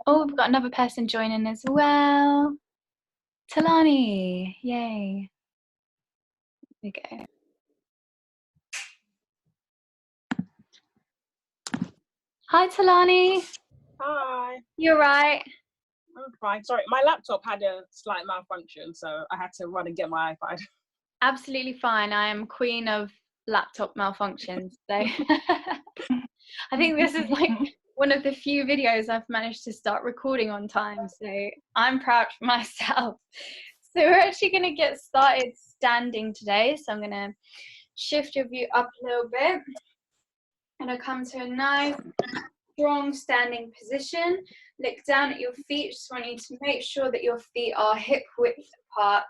Oh, we've got another person joining as well. Talani, yay. There we go. Hi, Talani. Hi. You're right. I'm fine. Sorry, my laptop had a slight malfunction, so I had to run and get my iPad. Absolutely fine. I am queen of laptop malfunctions. So I think this is like one of the few videos I've managed to start recording on time. So I'm proud of myself. So we're actually going to get started standing today. So I'm going to shift your view up a little bit. And I'll come to a nice, strong standing position. Look down at your feet. Just want you to make sure that your feet are hip width apart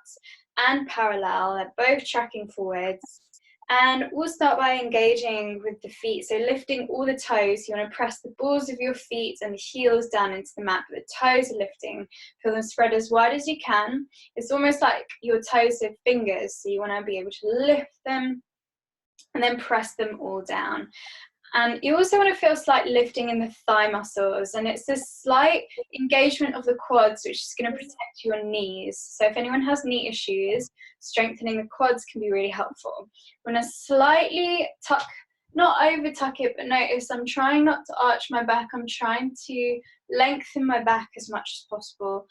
and parallel. They're both tracking forwards. And we'll start by engaging with the feet. So lifting all the toes. You want to press the balls of your feet and the heels down into the mat. But the toes are lifting. Feel them spread as wide as you can. It's almost like your toes are fingers. So you want to be able to lift them and then press them all down. And you also want to feel slight lifting in the thigh muscles, and it's a slight engagement of the quads, which is going to protect your knees. So if anyone has knee issues, strengthening the quads can be really helpful. I'm going to slightly tuck, not over tuck it, but notice I'm trying not to arch my back. I'm trying to lengthen my back as much as possible.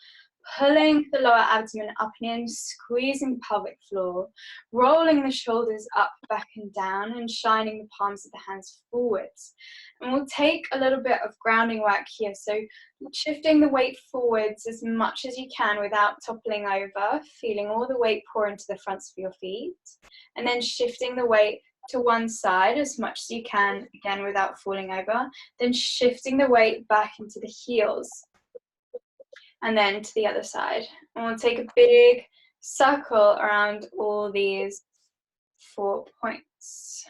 Pulling the lower abdomen up and in, squeezing the pelvic floor, rolling the shoulders up, back and down, and shining the palms of the hands forwards. And we'll take a little bit of grounding work here. So shifting the weight forwards as much as you can without toppling over, feeling all the weight pour into the fronts of your feet. And then shifting the weight to one side as much as you can, again without falling over. Then shifting the weight back into the heels. And then to the other side. And we'll take a big circle around all these 4 points.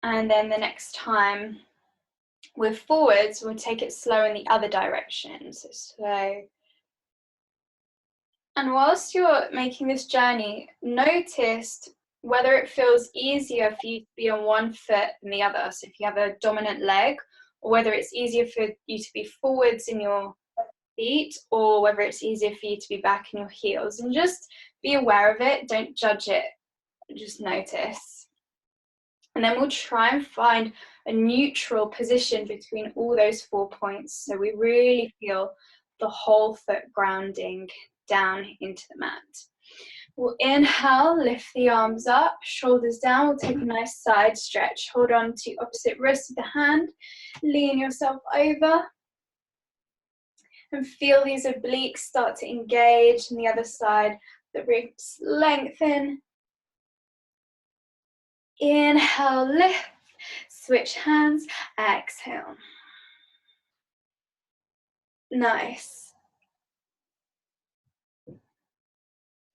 And then the next time we're forwards, we'll take it slow in the other direction. So slow. And whilst you're making this journey, notice whether it feels easier for you to be on one foot than the other. So if you have a dominant leg, or whether it's easier for you to be forwards in your feet, or whether it's easier for you to be back in your heels. And just be aware of it. Don't judge it. Just notice. And then we'll try and find a neutral position between all those 4 points. So we really feel the whole foot grounding down into the mat. We'll inhale, lift the arms up, shoulders down. We'll take a nice side stretch. Hold on to opposite wrist of the hand. Lean yourself over. And feel these obliques start to engage on the other side. The ribs lengthen. Inhale, lift. Switch hands. Exhale. Nice.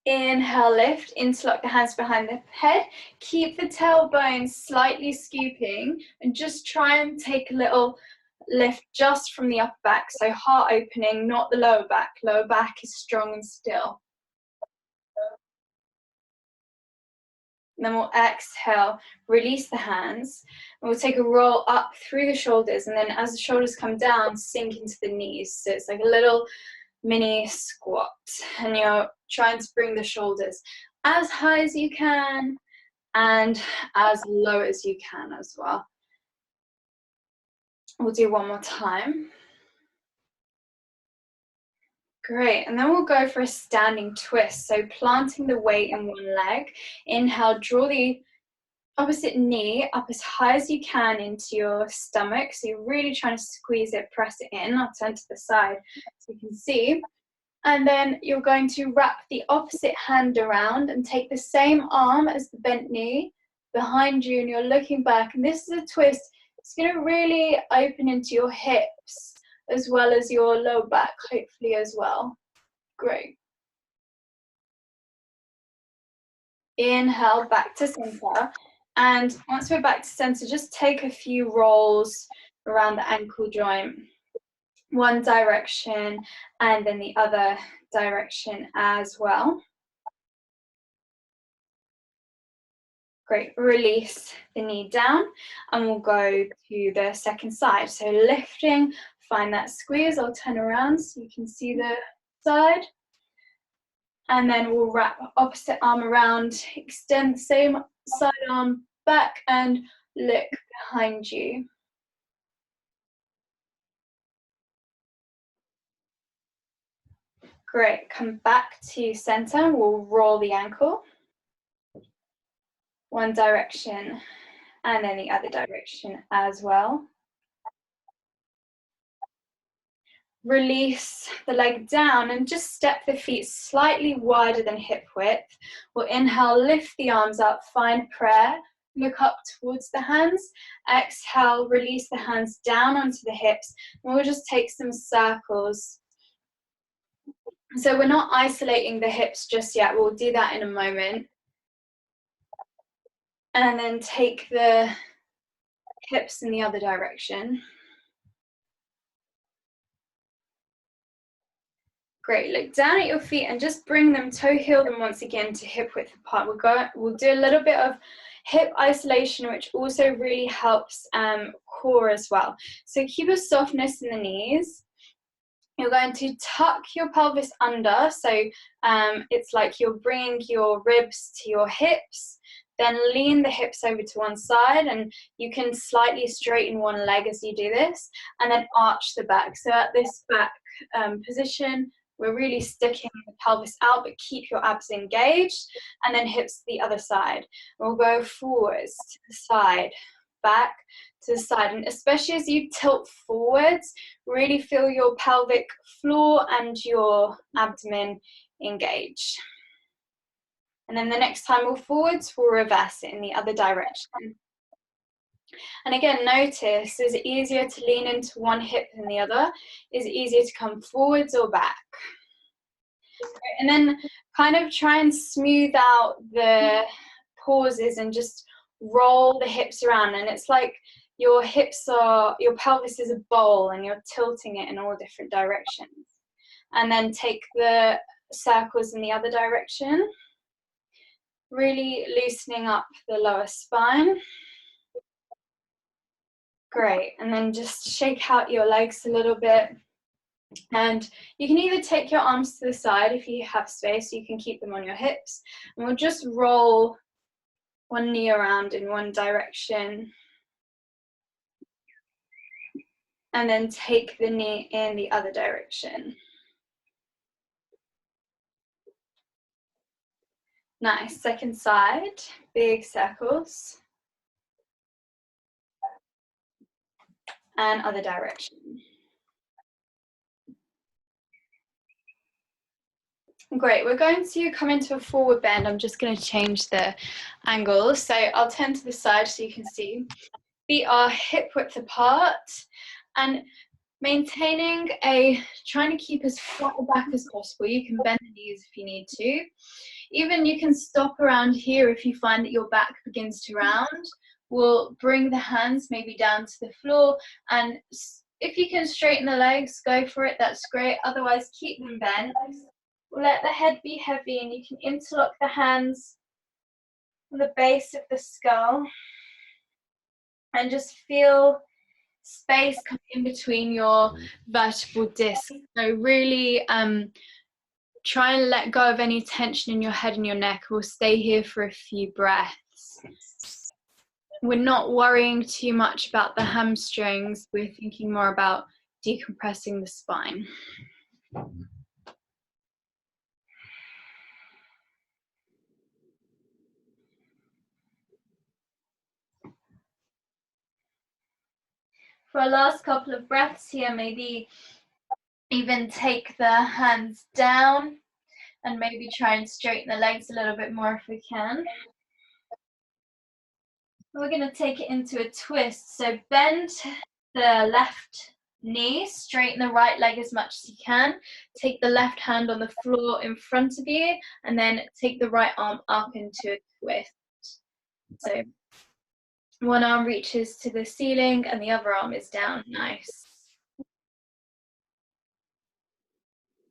Inhale, lift, interlock the hands behind the head. Keep the tailbone slightly scooping and just try and take a little lift just from the upper back. So heart opening, not the lower back. Lower back is strong and still. And then we'll exhale, release the hands. And we'll take a roll up through the shoulders. And then as the shoulders come down, sink into the knees. So it's like a little mini squat, and you're trying to bring the shoulders as high as you can and as low as you can as well. We'll do one more time. Great, and then we'll go for a standing twist. So planting the weight in one leg. Inhale, draw the opposite knee up as high as you can into your stomach. So you're really trying to squeeze it, press it in. I'll turn to the side so you can see. And then you're going to wrap the opposite hand around and take the same arm as the bent knee behind you, and you're looking back. And this is a twist. It's going to really open into your hips as well as your lower back, hopefully as well. Great. Inhale, back to center. And once we're back to center, just take a few rolls around the ankle joint. One direction and then the other direction as well. Great, release the knee down and we'll go to the second side. So lifting, find that squeeze. I'll turn around so you can see the side. And then we'll wrap opposite arm around, extend the same side arm back and look behind you. Great, come back to center. We'll roll the ankle. One direction and then the other direction as well. Release the leg down and just step the feet slightly wider than hip width. We'll inhale, lift the arms up, find prayer, look up towards the hands. Exhale, release the hands down onto the hips. And we'll just take some circles. So we're not isolating the hips just yet. We'll do that in a moment. And then take the hips in the other direction. Great, look down at your feet and just bring them, toe heel them once again to hip width apart. We'll do a little bit of hip isolation, which also really helps core as well. So keep a softness in the knees. You're going to tuck your pelvis under, so it's like you're bringing your ribs to your hips, then lean the hips over to one side, and you can slightly straighten one leg as you do this, and then arch the back. So at this back position, we're really sticking the pelvis out, but keep your abs engaged, and then hips to the other side. We'll go forwards to the side, back to the side, and especially as you tilt forwards, really feel your pelvic floor and your abdomen engage. And then the next time we'll forwards, we'll reverse it in the other direction. And again, notice, is it easier to lean into one hip than the other? Is it easier to come forwards or back? And then kind of try and smooth out the pauses and just roll the hips around. And it's like your pelvis is a bowl and you're tilting it in all different directions. And then take the circles in the other direction. Really loosening up the lower spine. Great, and then just shake out your legs a little bit. And you can either take your arms to the side if you have space, you can keep them on your hips. And we'll just roll one knee around in one direction. And then take the knee in the other direction. Nice, second side, big circles. And other direction. Great, we're going to come into a forward bend. I'm just going to change the angle. So I'll turn to the side so you can see. Feet are hip width apart and trying to keep as flat back as possible. You can bend the knees if you need to. Even you can stop around here if you find that your back begins to round. We'll bring the hands maybe down to the floor, and if you can straighten the legs, go for it, that's great. Otherwise, keep them bent. We'll let the head be heavy and you can interlock the hands on the base of the skull and just feel space come in between your vertebral discs. So really try and let go of any tension in your head and your neck. We'll stay here for a few breaths. We're not worrying too much about the hamstrings. We're thinking more about decompressing the spine. For our last couple of breaths here, maybe even take the hands down and maybe try and straighten the legs a little bit more if we can. We're going to take it into a twist. So bend the left knee, straighten the right leg as much as you can. Take the left hand on the floor in front of you and then take the right arm up into a twist. So one arm reaches to the ceiling and the other arm is down. Nice.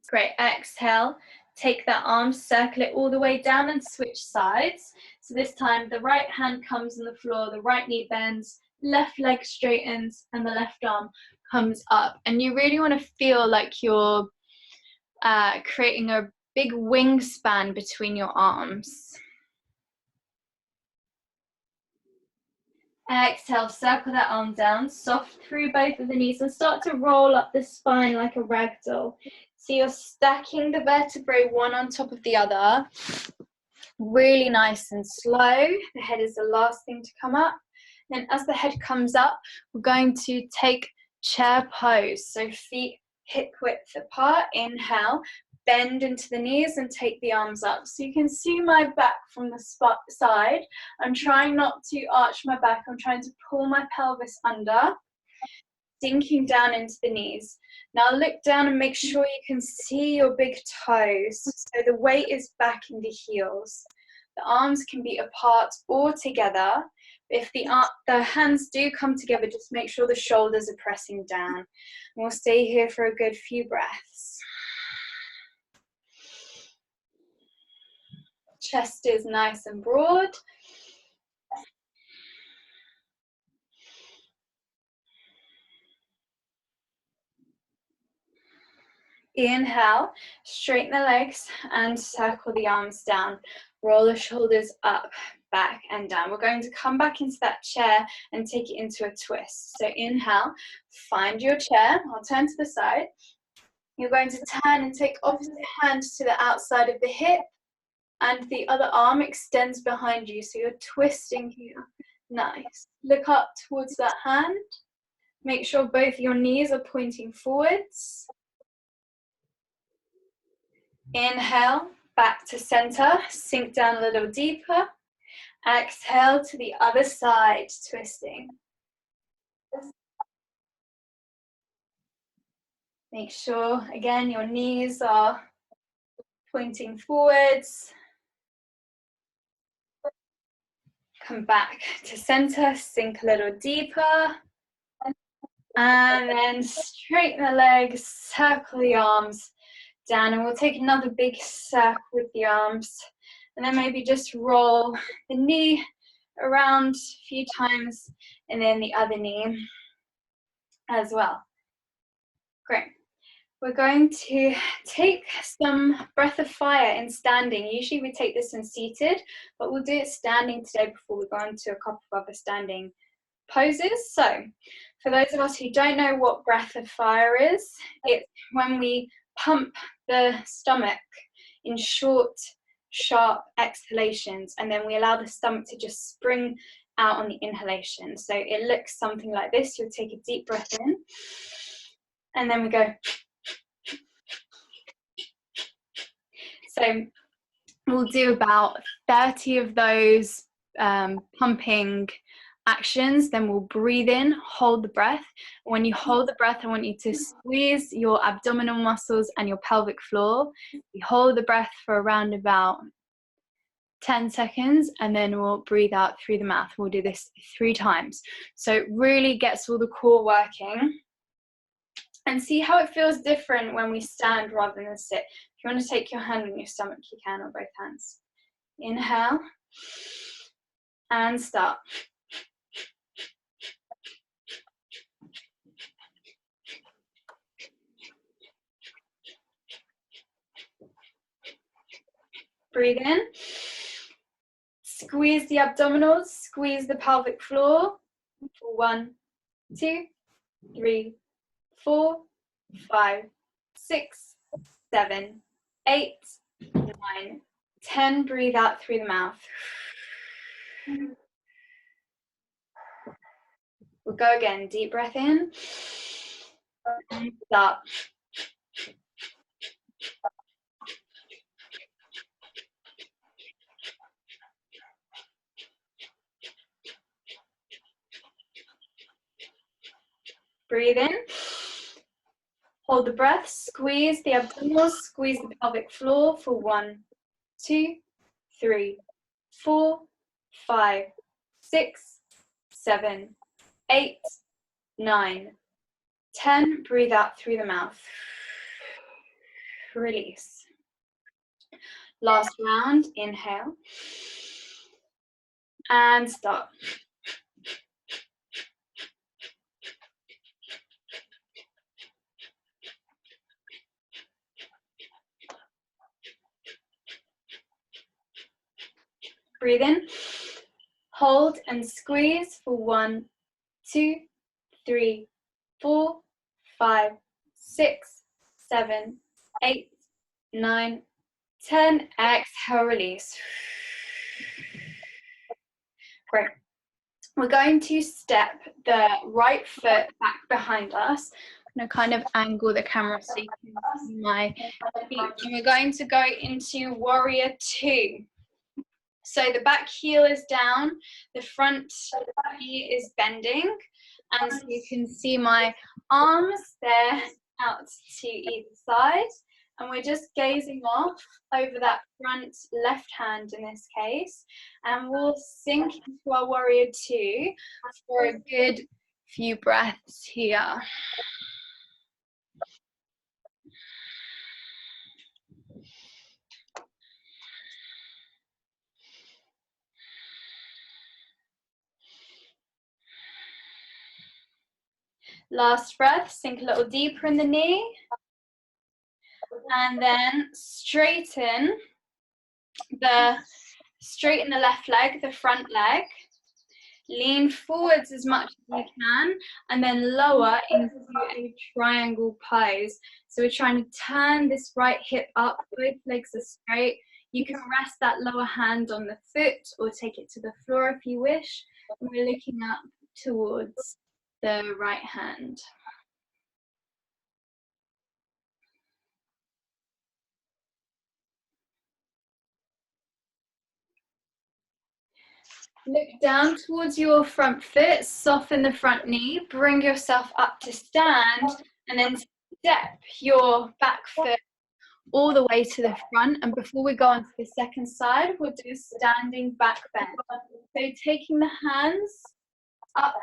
Great. Exhale. Take that arm, circle it all the way down and switch sides. So this time the right hand comes on the floor, the right knee bends, left leg straightens, and the left arm comes up. And you really want to feel like you're creating a big wingspan between your arms. Exhale, circle that arm down, soft through both of the knees, and start to roll up the spine like a ragdoll. So you're stacking the vertebrae one on top of the other, really nice and slow. The head is the last thing to come up. Then as the head comes up, we're going to take chair pose. So feet hip width apart, inhale, bend into the knees and take the arms up. So you can see my back from the side. I'm trying not to arch my back, I'm trying to pull my pelvis under, sinking down into the knees. Now look down and make sure you can see your big toes. So the weight is back in the heels. The arms can be apart or together. If the hands do come together, just make sure the shoulders are pressing down. And we'll stay here for a good few breaths. Chest is nice and broad. Inhale, straighten the legs and circle the arms down. Roll the shoulders up, back and down. We're going to come back into that chair and take it into a twist. So inhale, find your chair. I'll turn to the side. You're going to turn and take opposite hand to the outside of the hip, and the other arm extends behind you. So you're twisting here. Nice. Look up towards that hand. Make sure both your knees are pointing forwards. Inhale, back to center, sink down a little deeper. Exhale to the other side, twisting. Make sure, again, your knees are pointing forwards. Come back to center, sink a little deeper. And then straighten the legs, circle the arms down, and we'll take another big circle with the arms, and then maybe just roll the knee around a few times, and then the other knee as well. Great. We're going to take some breath of fire in standing. Usually we take this in seated, but we'll do it standing today before we go on to a couple of other standing poses. So for those of us who don't know what breath of fire is, it's when we pump the stomach in short, sharp exhalations, and then we allow the stomach to just spring out on the inhalation. So it looks something like this. You'll take a deep breath in, and then we go. So we'll do about 30 of those pumping actions, then we'll breathe in, hold the breath. When you hold the breath, I want you to squeeze your abdominal muscles and your pelvic floor. You hold the breath for around about 10 seconds, and then we'll breathe out through the mouth. We'll do this 3 times. So it really gets all the core working. And see how it feels different when we stand rather than sit. If you want to take your hand on your stomach, you can, or both hands. Inhale, and start. Breathe in. Squeeze the abdominals, squeeze the pelvic floor. 1, 2, 3, 4, 5, 6, 7, 8, 9, 10. Breathe out through the mouth. We'll go again. Deep breath in. And start. Breathe in. Hold the breath. Squeeze the abdominals, squeeze the pelvic floor for 1, 2, 3, 4, 5, 6, 7, 8, 9, 10. Breathe out through the mouth. Release. Last round, inhale. And start. Breathe in, hold and squeeze for 1, 2, 3, 4, 5, 6, 7, 8, 9, 10. Exhale, release. Great. We're going to step the right foot back behind us. I'm going to kind of angle the camera so you can see my feet. And we're going to go into warrior 2. So the back heel is down, the front knee is bending, and so you can see my arms there out to either side, and we're just gazing off over that front left hand in this case, and we'll sink into our warrior 2 for a good few breaths here. Last breath, sink a little deeper in the knee, and then straighten the left leg, the front leg. Lean forwards as much as you can, and then lower into a triangle pose. So we're trying to turn this right hip up, both legs are straight. You can rest that lower hand on the foot or take it to the floor if you wish. And we're looking up towards the right hand. Look down towards your front foot, soften the front knee, bring yourself up to stand, and then step your back foot all the way to the front. And before we go on to the second side, we'll do a standing back bend. So taking the hands up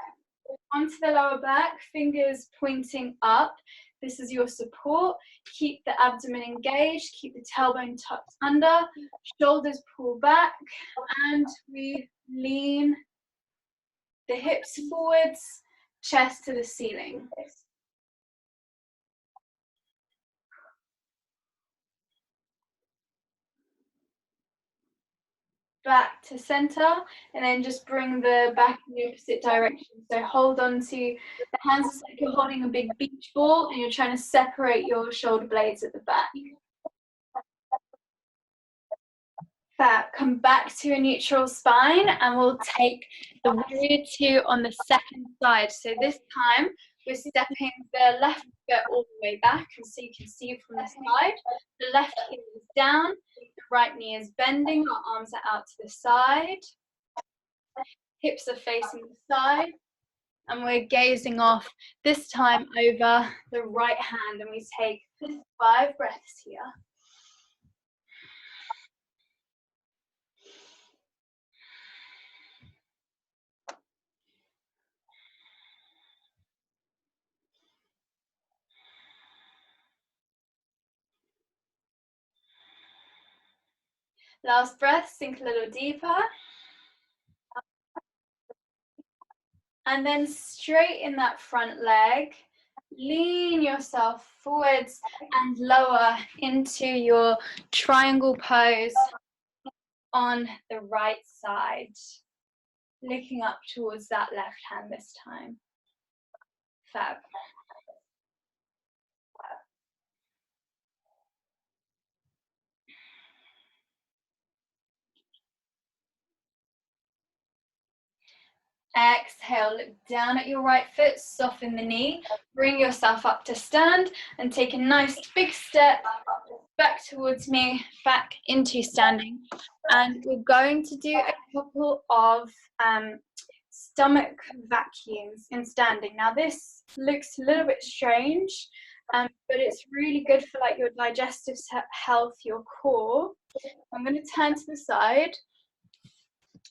onto the lower back, fingers pointing up. This is your support. Keep the abdomen engaged, keep the tailbone tucked under, shoulders pull back, and we lean the hips forwards, chest to the ceiling. Back to center, and then just bring the back in the opposite direction. So hold on to the hands as like you're holding a big beach ball and you're trying to separate your shoulder blades at the back. Fab. Come back to a neutral spine, and we'll take the warrior 2 on the second side. So this time we're stepping the left foot all the way back, and so you can see from the side. The left heel is down, the right knee is bending, our arms are out to the side. Hips are facing the side, and we're gazing off, this time over the right hand, and we take 5 breaths here. Last breath, sink a little deeper. And then straighten that front leg. Lean yourself forwards and lower into your triangle pose on the right side. Looking up towards that left hand this time. Fab. Exhale, look down at your right foot, soften the knee, bring yourself up to stand, and take a nice big step back towards me, back into standing. And we're going to do a couple of stomach vacuums in standing. Now this looks a little bit strange, but it's really good for like your digestive health, your core. I'm going to turn to the side.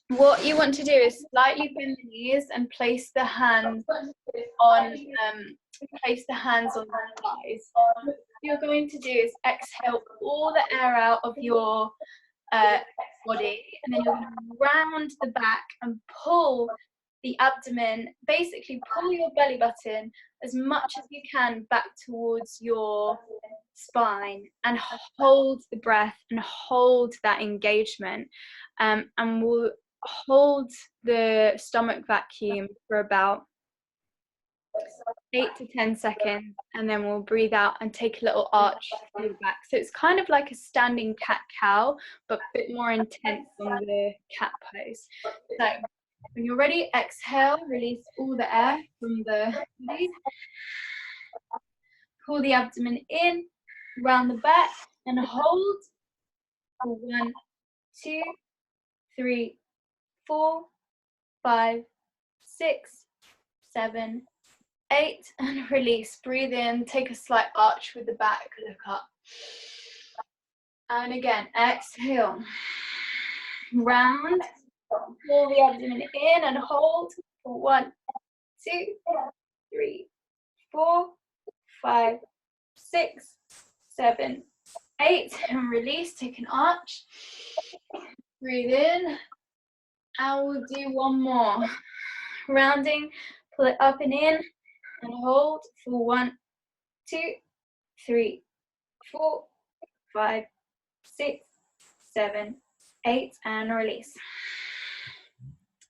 What you want to do is slightly bend the knees and place the hands on the thighs. What you're going to do is exhale all the air out of your body, and then you're going to round the back and pull the abdomen, basically pull your belly button as much as you can back towards your spine, and hold the breath and hold that engagement, and we'll hold the stomach vacuum for about 8 to 10 seconds, and then we'll breathe out and take a little arch through the back. So it's kind of like a standing cat-cow, but a bit more intense on the cat pose. So when you're ready, exhale, release all the air from the body. Pull the abdomen in, round the back, and hold for 1, 2, 3, 4, 5, 6, 7, 8, and release. Breathe in, take a slight arch with the back, look up. And again, exhale. Round, pull the abdomen in and hold for 1, 2, 3, 4, 5, 6, 7, 8, and release, take an arch. Breathe in, and we'll do one more. Rounding, pull it up and in, and hold for 1, 2, 3, 4, 5, 6, 7, 8, and release.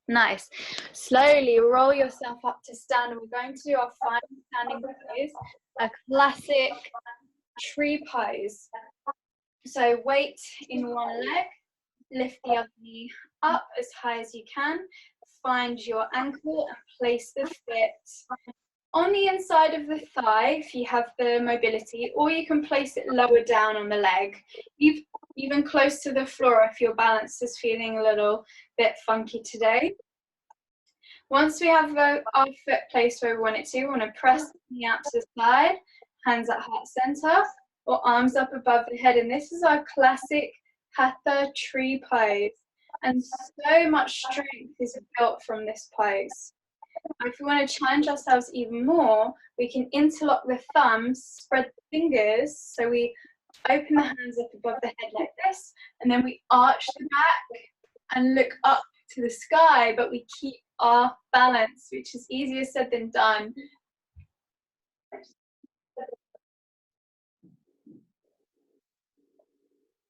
Nice. Slowly roll yourself up to stand, and we're going to do our final standing pose, a classic tree pose. So weight in one leg, lift the other knee up as high as you can, find your ankle and place the foot on the inside of the thigh if you have the mobility, or you can place it lower down on the leg, even close to the floor if your balance is feeling a little bit funky today. Once we have our foot placed where we want it to, we want to press the knee out to the side, hands at heart center, or arms up above the head. And this is our classic Hatha tree pose. And so much strength is built from this pose. If we want to challenge ourselves even more, we can interlock the thumbs, spread the fingers, so we open the hands up above the head like this, and then we arch the back and look up to the sky, but we keep our balance, which is easier said than done.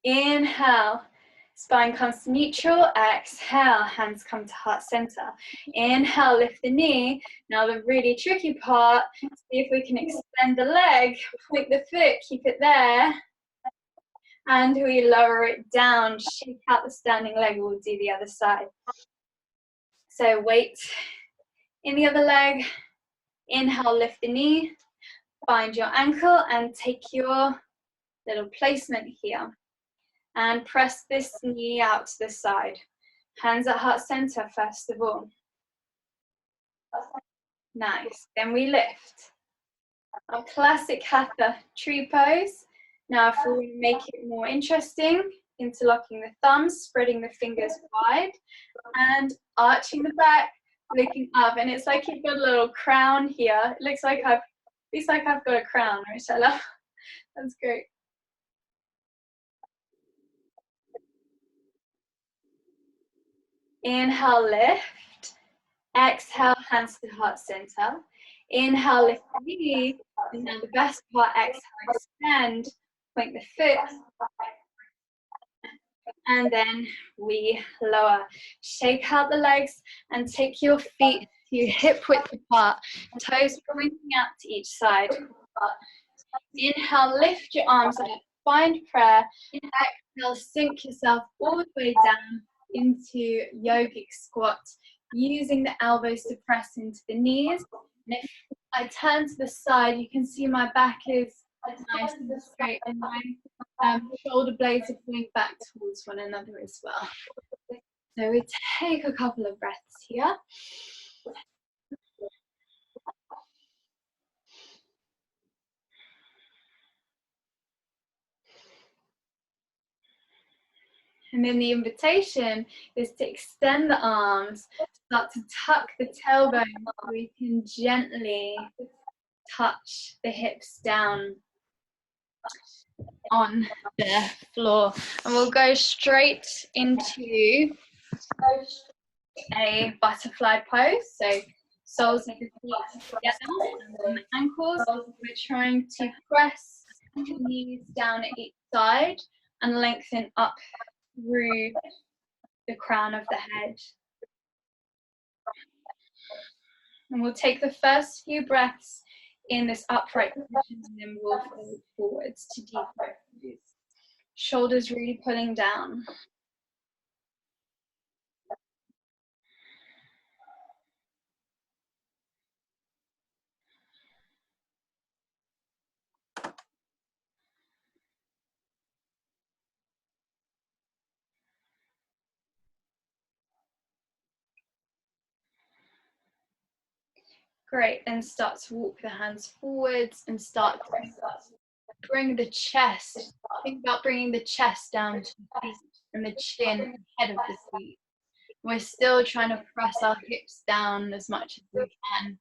Inhale, spine comes to neutral. Exhale, hands come to heart center. Inhale, lift the knee. Now the really tricky part, see if we can extend the leg, point the foot, keep it there. And we lower it down, shake out the standing leg. We'll do the other side. So weight in the other leg. Inhale, lift the knee. Find your ankle and take your little placement here. And press this knee out to the side. Hands at heart center first of all. Nice. Then we lift. Our classic Hatha tree pose. Now if we want to make it more interesting, interlocking the thumbs, spreading the fingers wide, and arching the back, looking up. And it's like you've got a little crown here. It looks like I've got a crown, which I love. That's great. Inhale, lift. Exhale, hands to heart center. Inhale, lift the knee. And now the best part, exhale, extend, point the foot. And then we lower. Shake out the legs and take your feet to hip width apart. Toes pointing out to each side. Inhale, lift your arms up. Find prayer. Exhale, sink yourself all the way down into yogic squat, using the elbows to press into the knees. And if I turn to the side, you can see my back is nice and straight, and my shoulder blades are pulling back towards one another as well. So we take a couple of breaths here. And And then the invitation is to extend the arms, start to tuck the tailbone so we can gently touch the hips down on the floor. And we'll go straight into a butterfly pose. So soles of the feet together and the ankles. We're trying to press the knees down at each side and lengthen up through the crown of the head. And we'll take the first few breaths in this upright position and then we'll fold forwards to deep breaths. Shoulders really pulling down. Great, then start to walk the hands forwards and start to bring the chest. Think about bringing the chest down to the feet and the chin and head of the feet. We're still trying to press our hips down as much as we can,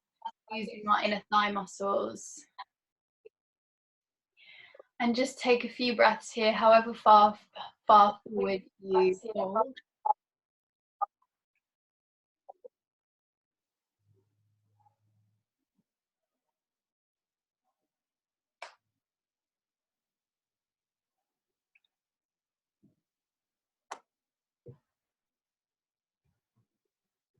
using our inner thigh muscles. And just take a few breaths here, however far forward you hold.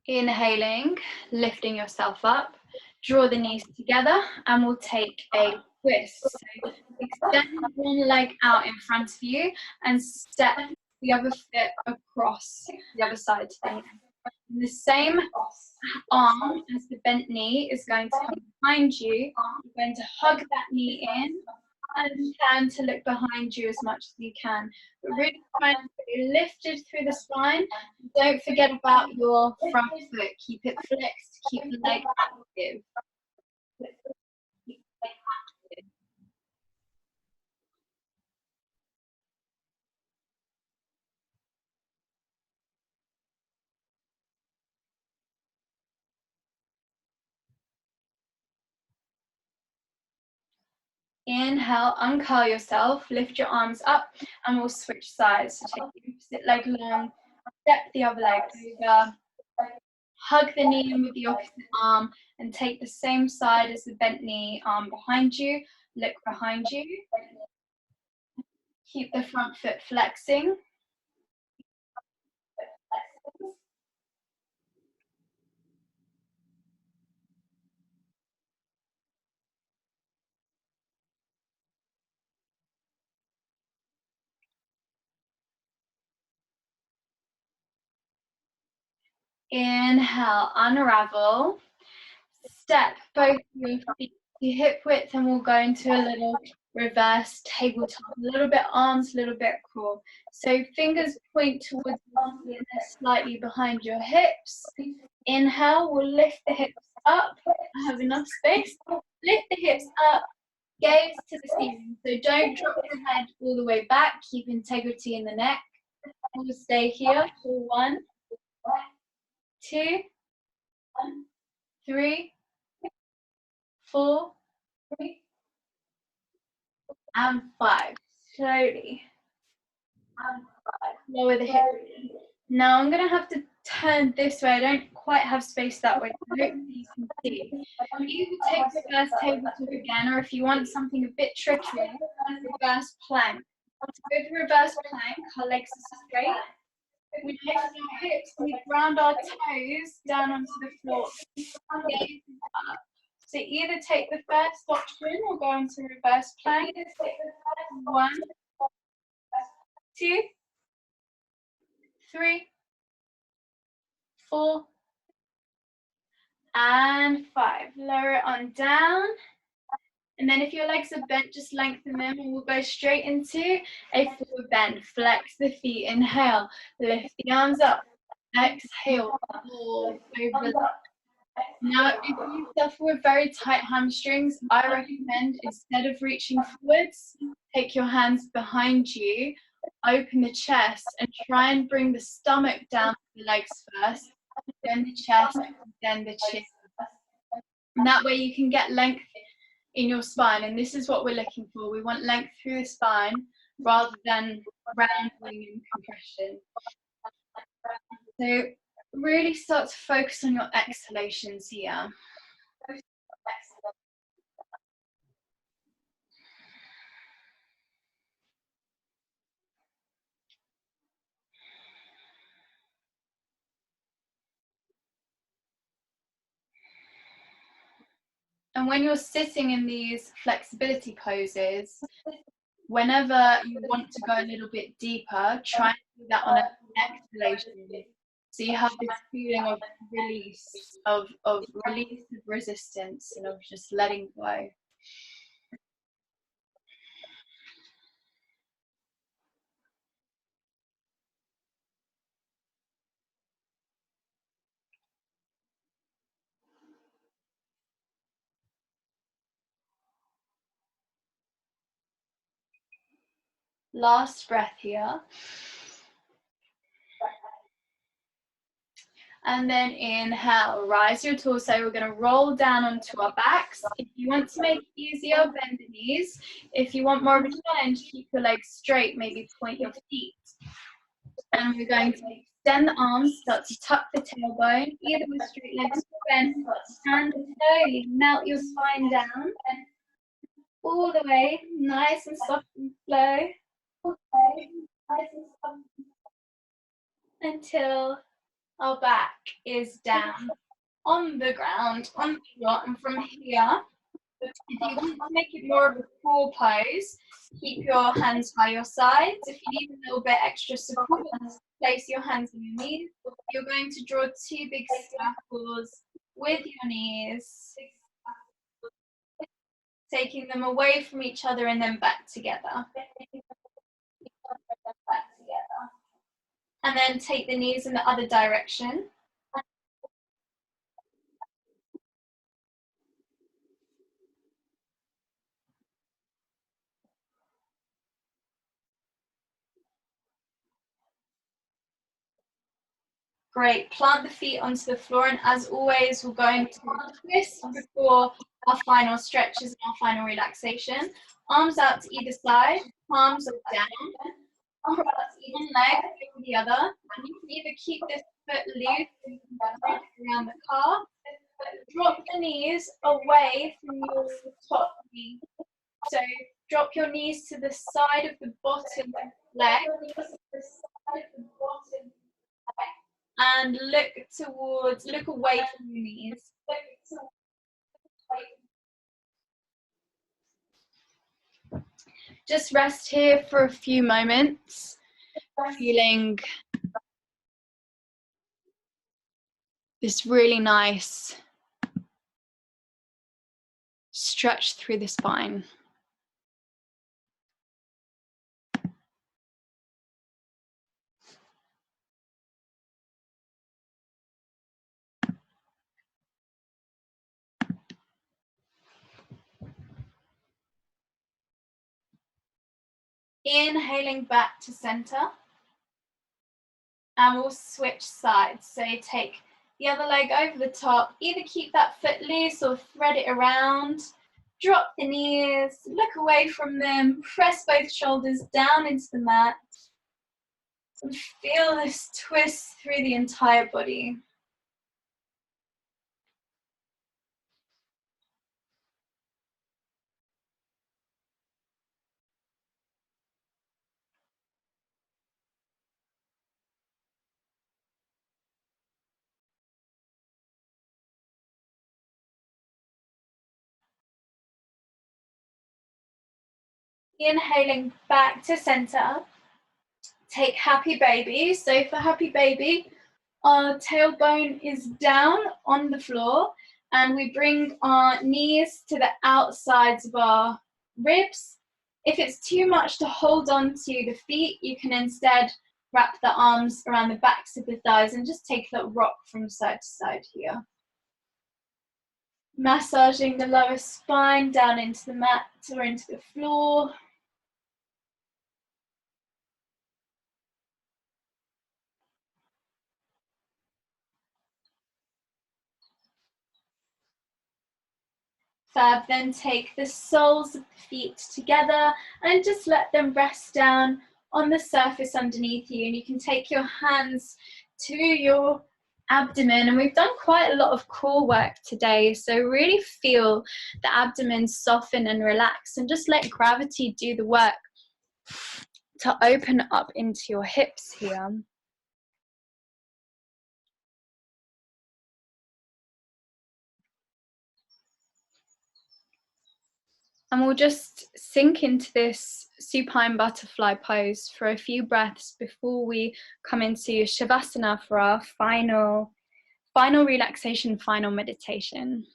Inhaling, lifting yourself up, draw the knees together, and we'll take a twist. So extend one leg out in front of you and step the other foot across the other side to the knee. And the same arm as the bent knee is going to come behind you. You're going to hug that knee in and turn to look behind you as much as you can. But really try to stay lifted through the spine. Don't forget about your front foot. Keep it flexed, keep the leg active. Inhale, uncurl yourself, lift your arms up, and we'll switch sides. So take the opposite leg long, step the other leg over, hug the knee in with the opposite arm, and take the same side as the bent knee, arm behind you, look behind you. Keep the front foot flexing. Inhale, unravel. Step both your feet to hip width and we'll go into a little reverse tabletop. A little bit arms, a little bit core. So fingers point towards you and slightly behind your hips. Inhale, we'll lift the hips up. I have enough space. Lift the hips up, gaze to the ceiling. So don't drop your head all the way back. Keep integrity in the neck. We'll stay here for 1, 2, 3, 4, and 5. Slowly. Lower the hip. Now I'm going to have to turn this way. I don't quite have space that way. So hopefully you can see. Either take reverse tabletop again, or if you want something a bit trickier, reverse plank. To go to reverse plank, our legs are straight. We lift our hips, we ground our toes down onto the floor. Gaze up. So either take the first option or go into reverse plank. 1, 2, 3, 4, and 5. Lower it on down. And then if your legs are bent, just lengthen them and we'll go straight into a forward bend. Flex the feet. Inhale. Lift the arms up. Exhale. Fold over. Now, if you suffer with very tight hamstrings, I recommend instead of reaching forwards, take your hands behind you open the chest and try and bring the stomach down to the legs first, then the chest, then the chin. And that way you can get length in your spine, and this is what we're looking for. We want length through the spine rather than rounding and compression. So really start to focus on your exhalations here. And when you're sitting in these flexibility poses, whenever you want to go a little bit deeper, try and do that on an exhalation. So you have this feeling of release, of resistance, and of just letting go. Last breath here. And then inhale, rise your torso. We're going to roll down onto our backs. If you want to make it easier, bend the knees. If you want more of a challenge, keep your legs straight, maybe point your feet. And we're going to extend the arms, start to tuck the tailbone, either with straight legs or bent, and slowly melt your spine down, all the way, nice and soft and slow, until our back is down on the ground, on the floor. And from here, if you want to make it more of a core pose, keep your hands by your sides. If you need a little bit extra support, place your hands on your knees. You're going to draw two big circles with your knees, taking them away from each other and then back together. And then take the knees in the other direction. Great, plant the feet onto the floor, and as always, we're going to twist before our final stretches and our final relaxation. Arms out to either side, palms are down, cross one leg over the other, and you can either keep this foot loose and around the calf, drop the knees away from your top knee. So drop your knees to the side of the bottom leg, and look away from your knees. Just rest here for a few moments, feeling this really nice stretch through the spine. Inhaling back to center, and we'll switch sides. So take the other leg over the top, either keep that foot loose or thread it around. Drop the knees, look away from them, press both shoulders down into the mat, and feel this twist through the entire body. Inhaling back to center, take happy baby. So for happy baby, our tailbone is down on the floor, and we bring our knees to the outsides of our ribs. If it's too much to hold on to the feet, you can instead wrap the arms around the backs of the thighs and just take that rock from side to side here. Massaging the lower spine down into the mat or into the floor. Fab, then take the soles of the feet together and just let them rest down on the surface underneath you. And you can take your hands to your abdomen, and we've done quite a lot of core work today, so really feel the abdomen soften and relax, and just let gravity do the work to open up into your hips here. And we'll just sink into this supine butterfly pose for a few breaths before we come into Shavasana for our final relaxation, final meditation.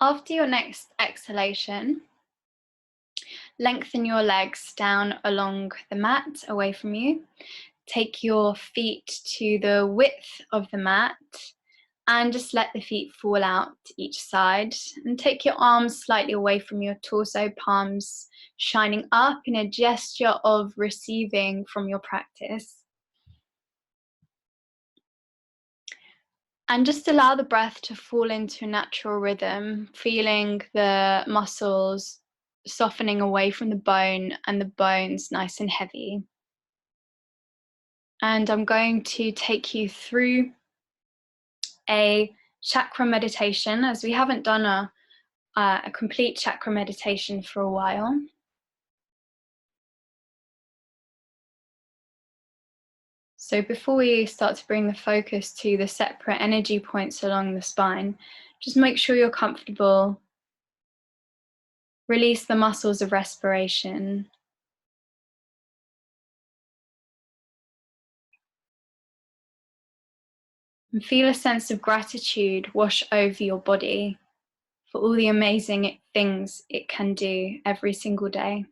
After your next exhalation, lengthen your legs down along the mat away from you. Take your feet to the width of the mat and just let the feet fall out to each side. And take your arms slightly away from your torso, palms shining up in a gesture of receiving from your practice. And just allow the breath to fall into a natural rhythm, feeling the muscles softening away from the bone and the bones nice and heavy. And I'm going to take you through a chakra meditation, as we haven't done a complete chakra meditation for a while. So before we start to bring the focus to the separate energy points along the spine, just make sure you're comfortable. Release the muscles of respiration. And feel a sense of gratitude wash over your body for all the amazing things it can do every single day.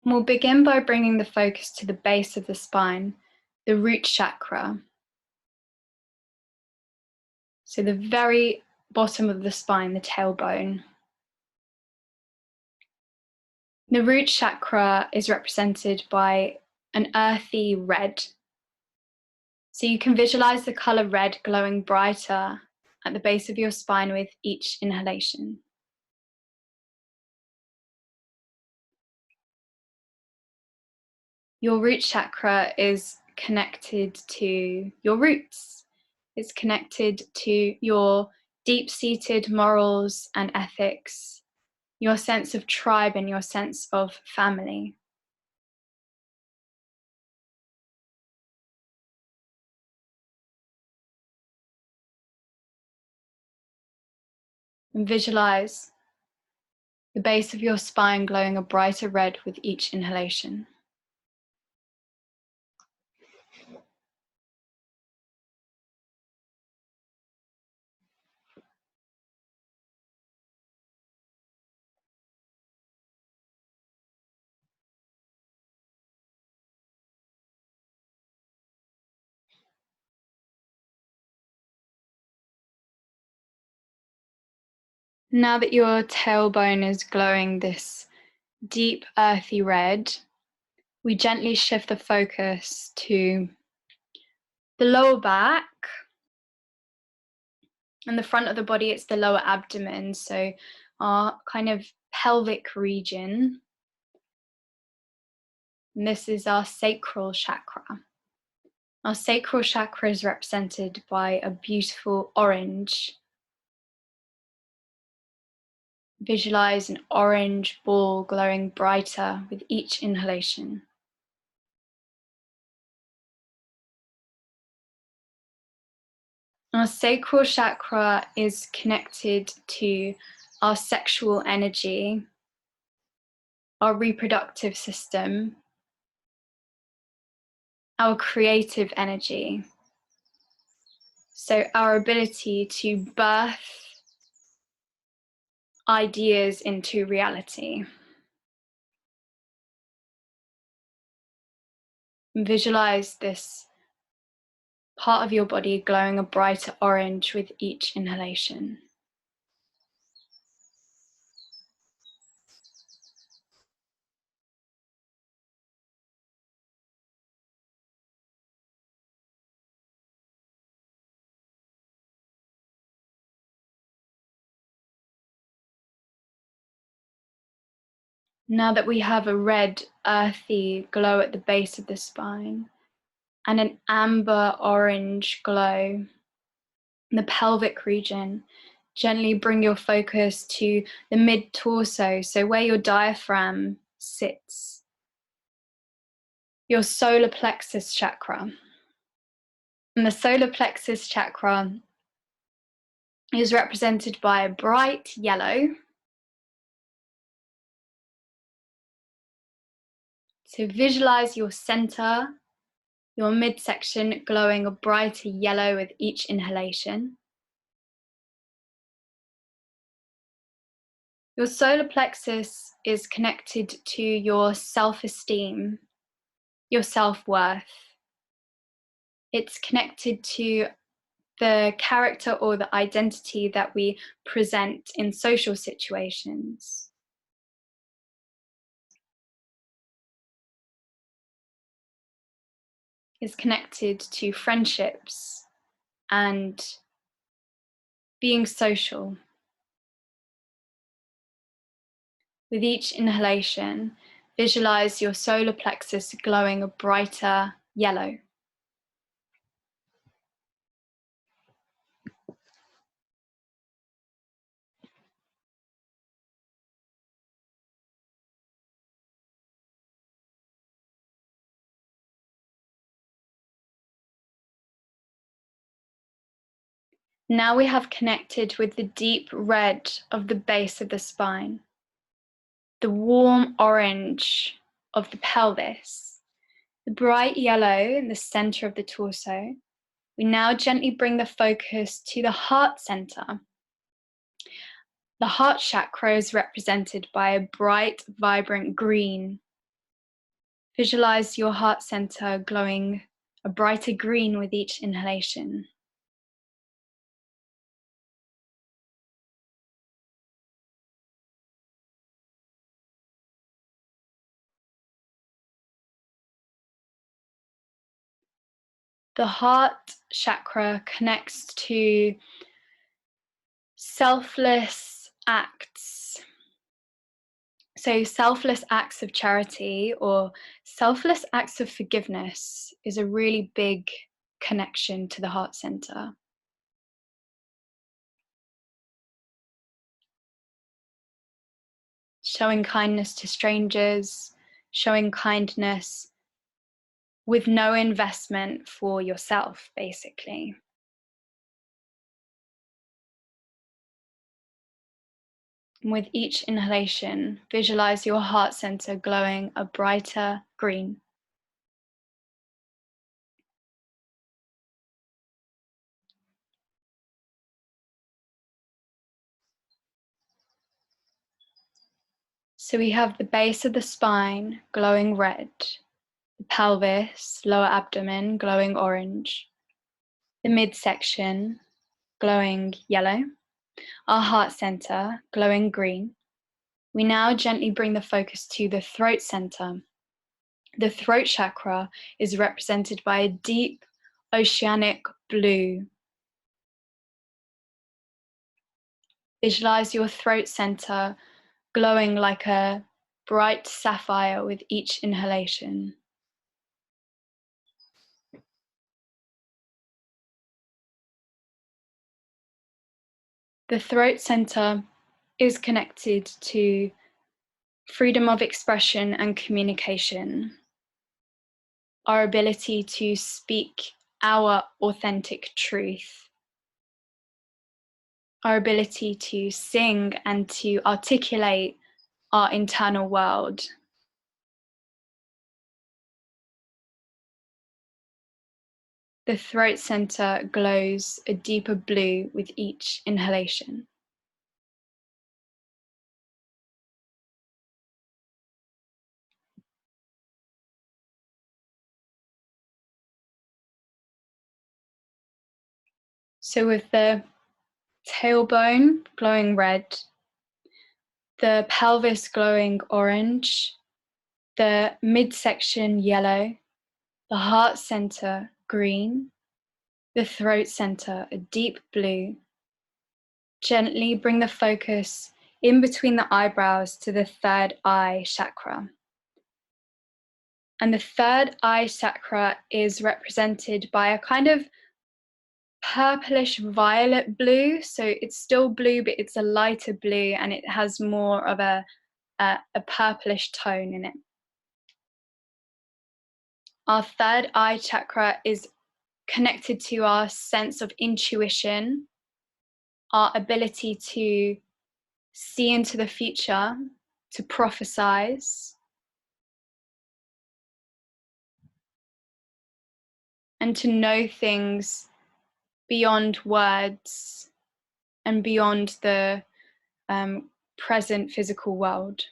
We'll begin by bringing the focus to the base of the spine, the root chakra. So the very bottom of the spine, the tailbone. The root chakra is represented by an earthy red. So you can visualize the color red glowing brighter at the base of your spine with each inhalation. Your root chakra is connected to your roots. It's connected to your deep-seated morals and ethics, your sense of tribe and your sense of family. And visualize the base of your spine glowing a brighter red with each inhalation. Now that your tailbone is glowing this deep earthy red, we gently shift the focus to the lower back and the front of the body. It's the lower abdomen, so our kind of pelvic region. And this is our sacral chakra. Our sacral chakra is represented by a beautiful orange. Visualize an orange ball glowing brighter with each inhalation. Our sacral chakra is connected to our sexual energy, our reproductive system, our creative energy. So our ability to birth ideas into reality. Visualize this part of your body glowing a brighter orange with each inhalation. Now that we have a red, earthy glow at the base of the spine and an amber orange glow in the pelvic region, gently bring your focus to the mid-torso, so where your diaphragm sits, your solar plexus chakra. And the solar plexus chakra is represented by a bright yellow. So visualize your center, your midsection glowing a brighter yellow with each inhalation. Your solar plexus is connected to your self-esteem, your self-worth. It's connected to the character or the identity that we present in social situations. It's connected to friendships and being social. With each inhalation, visualize your solar plexus glowing a brighter yellow. Now we have connected with the deep red of the base of the spine, the warm orange of the pelvis, the bright yellow in the center of the torso. We now gently bring the focus to the heart center. The heart chakra is represented by a bright, vibrant green. Visualize your heart center glowing a brighter green with each inhalation. The heart chakra connects to selfless acts. So selfless acts of charity or selfless acts of forgiveness is a really big connection to the heart center. Showing kindness to strangers, showing kindness with no investment for yourself, basically. And with each inhalation, visualize your heart center glowing a brighter green. So we have the base of the spine glowing red, the pelvis, lower abdomen glowing orange, the midsection glowing yellow, our heart center glowing green. We now gently bring the focus to the throat center. The throat chakra is represented by a deep oceanic blue. Visualize your throat center glowing like a bright sapphire with each inhalation. The throat center is connected to freedom of expression and communication, our ability to speak our authentic truth, our ability to sing and to articulate our internal world. The throat center glows a deeper blue with each inhalation. So with the tailbone glowing red, the pelvis glowing orange, the midsection yellow, the heart center green, the throat center a deep blue. Gently bring the focus in between the eyebrows to the third eye chakra. And the third eye chakra is represented by a kind of purplish violet blue. So it's still blue, but it's a lighter blue and it has more of a purplish tone in it. Our third eye chakra is connected to our sense of intuition, our ability to see into the future, to prophesize, and to know things beyond words and beyond the present physical world.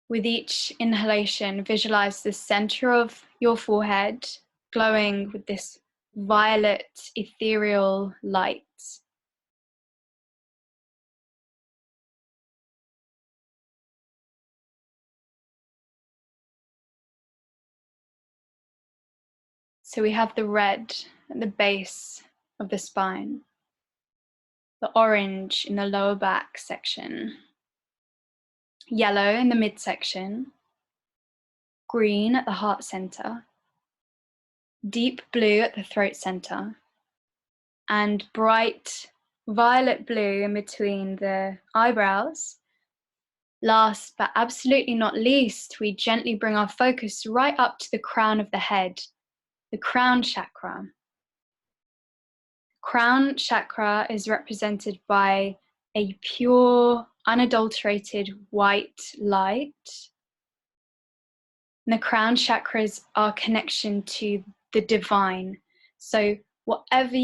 With each inhalation, visualize the center of your forehead glowing with this violet ethereal light. So we have the red at the base of the spine, the orange in the lower back section, yellow in the midsection, green at the heart center, deep blue at the throat center, and bright violet blue in between the eyebrows. Last but absolutely not least, we gently bring our focus right up to the crown of the head, the crown chakra. Crown chakra is represented by a pure, unadulterated white light. And the crown chakra is our connection to the divine. So whatever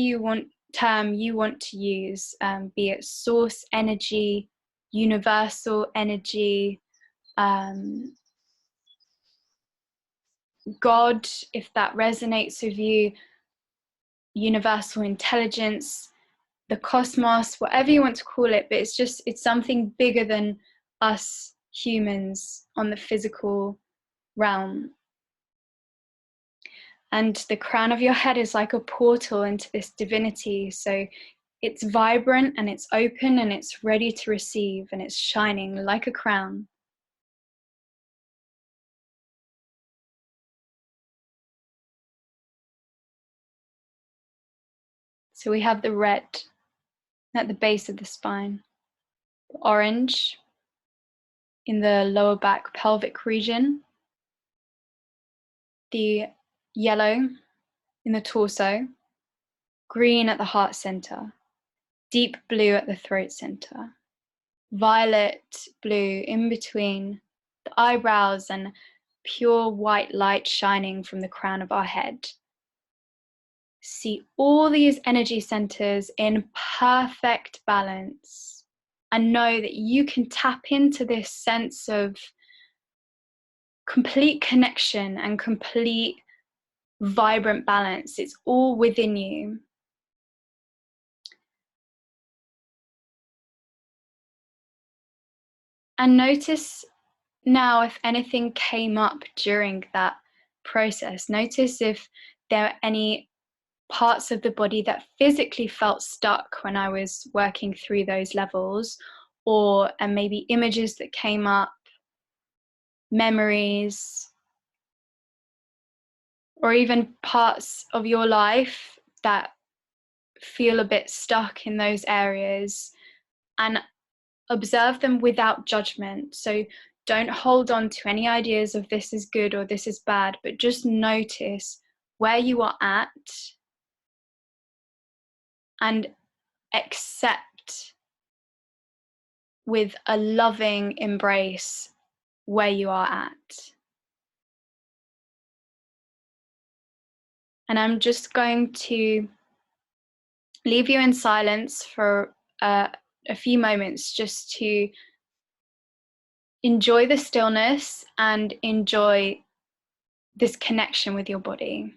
term you want to use, be it source energy, universal energy, God, if that resonates with you, universal intelligence, the cosmos, whatever you want to call it, but it's something bigger than us humans on the physical realm. And the crown of your head is like a portal into this divinity. So it's vibrant and it's open and it's ready to receive and it's shining like a crown. So we have the red at the base of the spine, the orange in the lower back pelvic region, the yellow in the torso, green at the heart center, deep blue at the throat center, violet blue in between the eyebrows, and pure white light shining from the crown of our head. See all these energy centers in perfect balance and know that you can tap into this sense of complete connection and complete vibrant balance. It's all within you. And notice now if anything came up during that process. Notice if there are any parts of the body that physically felt stuck when I was working through those levels, and maybe images that came up, memories, or even parts of your life that feel a bit stuck in those areas, and observe them without judgment. So don't hold on to any ideas of this is good or this is bad, but just notice where you are at and accept with a loving embrace where you are at. And I'm just going to leave you in silence for a few moments just to enjoy the stillness and enjoy this connection with your body.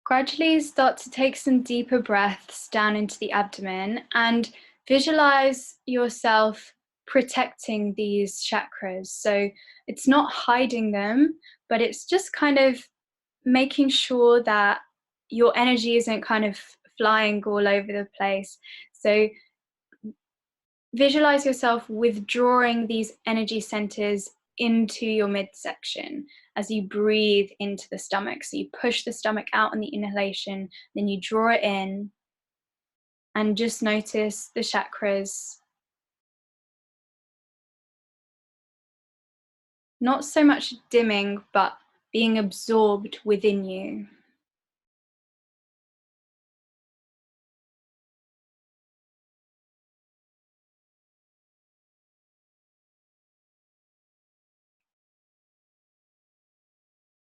Gradually start to take some deeper breaths down into the abdomen and visualize yourself protecting these chakras. So it's not hiding them, but it's just kind of making sure that your energy isn't kind of flying all over the place. So visualize yourself withdrawing these energy centers into your midsection as you breathe into the stomach. So you push the stomach out on the inhalation, then you draw it in, and just notice the chakras not so much dimming, but being absorbed within you.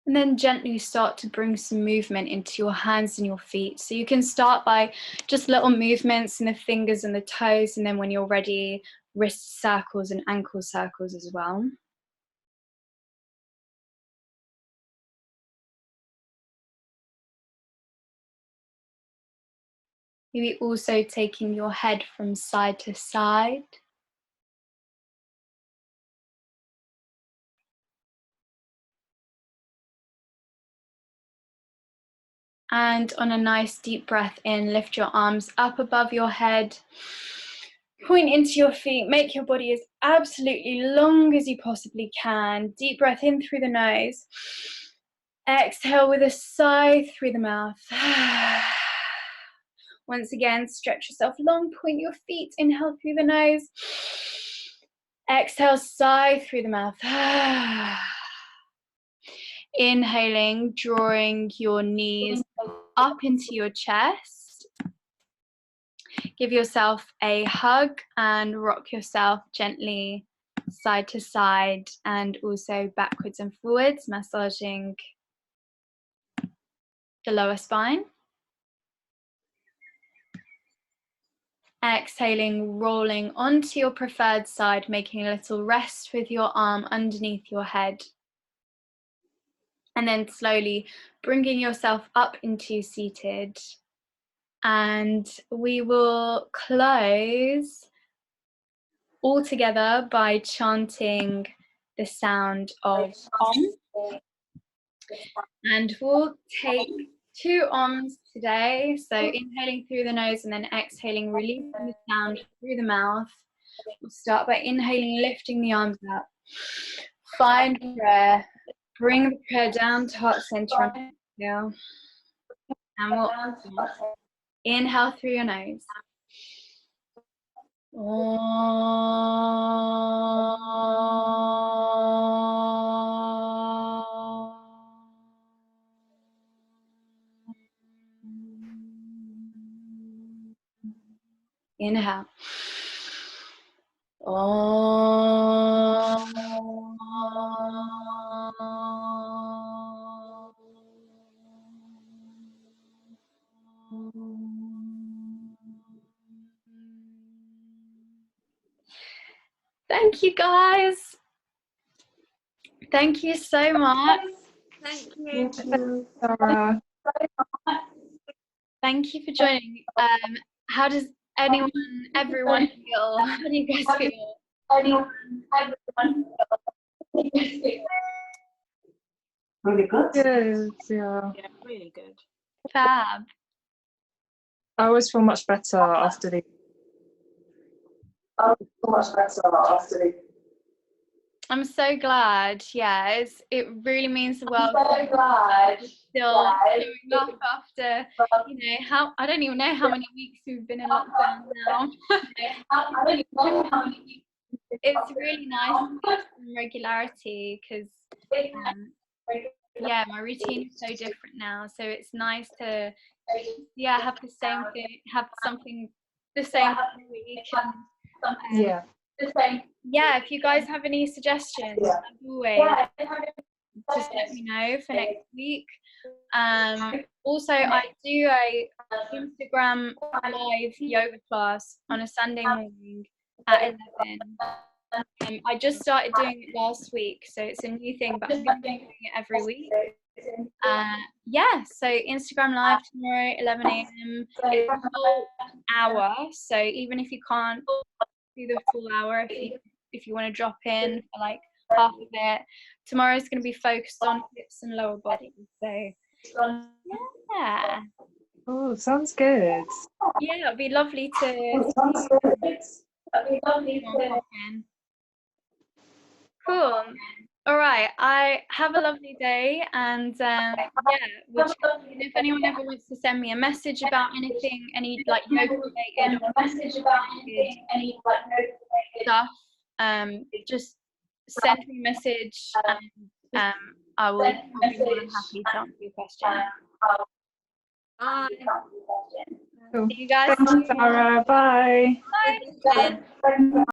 And then gently start to bring some movement into your hands and your feet. So you can start by just little movements in the fingers and the toes, and then when you're ready, wrist circles and ankle circles as well. Maybe also taking your head from side to side. And on a nice deep breath in, lift your arms up above your head. Point into your feet, make your body as absolutely long as you possibly can. Deep breath in through the nose. Exhale with a sigh through the mouth. Once again, stretch yourself long, point your feet, inhale through the nose. Exhale, sigh through the mouth. Inhaling, drawing your knees up into your chest. Give yourself a hug and rock yourself gently side to side and also backwards and forwards, massaging the lower spine. Exhaling, rolling onto your preferred side, making a little rest with your arm underneath your head. And then slowly bringing yourself up into seated. And we will close all together by chanting the sound of Om. And we'll take 2 Oms today. So inhaling through the nose and then exhaling, releasing the sound through the mouth. We'll start by inhaling, lifting the arms up. Find prayer. Bring the prayer down to heart center on exhale. And we'll inhale through your nose. Inhale. Thank you guys. Thank you so much. Thank you, Sarah. Thank you for joining. How does everyone feel? How do you guys feel? Really good. Good, yeah. Yeah, really good. Fab. I always feel much better after the. I'm so glad. Yeah, it really means the world. So glad. Still showing up after, I don't even know how many weeks we've been in lockdown now. I don't even know how many. It's really nice to have some regularity because, my routine is so different now. So it's nice to, have the same thing, have something the same every week. And, if you guys have any suggestions, as always, just let me know for next week. Also, I do a Instagram live yoga class on a Sunday morning at 11. I just started doing it last week, so it's a new thing, but I'm going to be doing it every week. So Instagram live tomorrow, 11 a.m. It's a whole hour, so even if you can't do the full hour, if you want to drop in for like half of it, tomorrow's going to be focused on hips and lower body. So yeah. Oh, sounds good. Yeah, it'll be lovely to. Cool. All right. I have a lovely day, and if anyone ever wants to send me a message about anything, any like yoga related stuff, just send me a message, and I will be more than happy to answer your question. Bye. Cool. See you guys. Thanks, Sarah. Bye. Bye.